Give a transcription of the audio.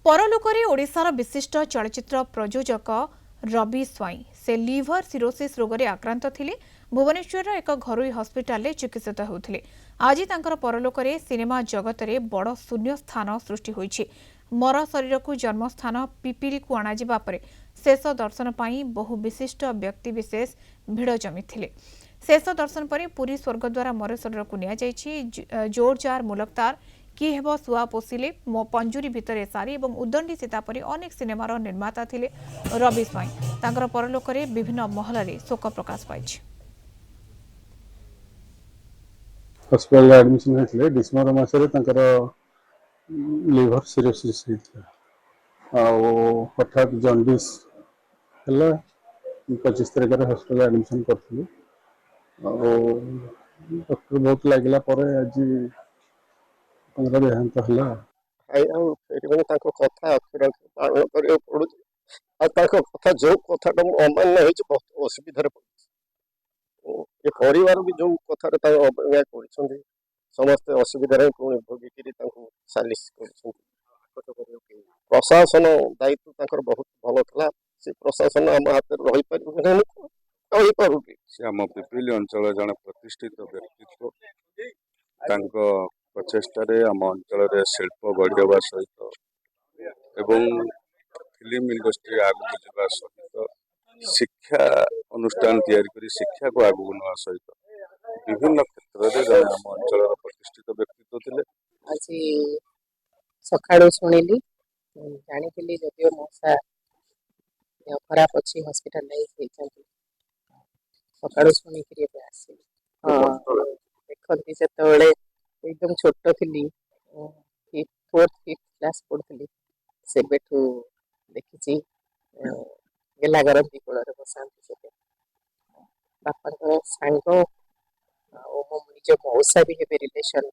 परलोकरे ओडिशार विशिष्ट चलचित्र प्रयोजक रवि स्वाई से लिभर सिरोसिस रोग आक्रांत थिले। भुवनेश्वर एक घरोई हस्पिटाल चिकित्सित होते। आज तांकर परलोकरे सिनेमा जगत में बड़ शून्य स्थान सृष्टि होइछि। मर शरीर को जन्मस्थान पिपिली को अणाजिबा परे शेष दर्शन पाई बहु विशिष्ट व्यक्तिविशेष भिड़ जमिथिले। शेष दर्शन पर पुरी स्वर्गद्वार मर शरीर को निया जाइछि। जोरजार मुलकतार कि हेब सुआ पोषिले मो पंजुरी भितरे सारी और उदंडी सीता परी अनेक सिनेमार निर्माता थिले रवि स्वाई। तांकर परलोकरे विभिन्न महल में शोक प्रकाश पाइछि। हॉस्पिटल एडमिशन होते डिसेम्बर मसरे लिवर सिरोसिस होता हठात जंडिस है 25 तारिख हॉस्पिटल एडमिशन करूँ डॉक्टर बहुत लगला आज देहांत है कथा पालन करा पड़ू कथा जो कथा अमान्य हो बहुत असुविधा ये परिवार भी जो कथार अवज्ञा कर समस्ते असुविधा भोगिकी सालिश कर प्रशासन दायित्व बहुत भल था से प्रशासन आम हाथ में रही पार से आम पिपिली अंचल जड़े प्रतिष्ठित व्यक्तित्व प्रचेषार आम अंचल शिल्प गढ़ा सहित एवं फिल्म इंडस्ट्री आगू जावा सहित शिक्षा अनुष्ठान तैयारी शिक्षा को आगू ना सहित विभिन्न क्षेत्र में जड़े आम अंचल प्रतिष्ठित व्यक्तित्व थे। आज सकाळु शुणिली जानी जदिव मशा खराब अच्छी हॉस्पिटल सकाळु शुणिक आसली। हाँ देखती से एकदम छोट थी 4th 5th क्लास पढ़ी से देखी गेला गरती कूल बसा बापा सांग मो निज मौसा भी हे रिलेशन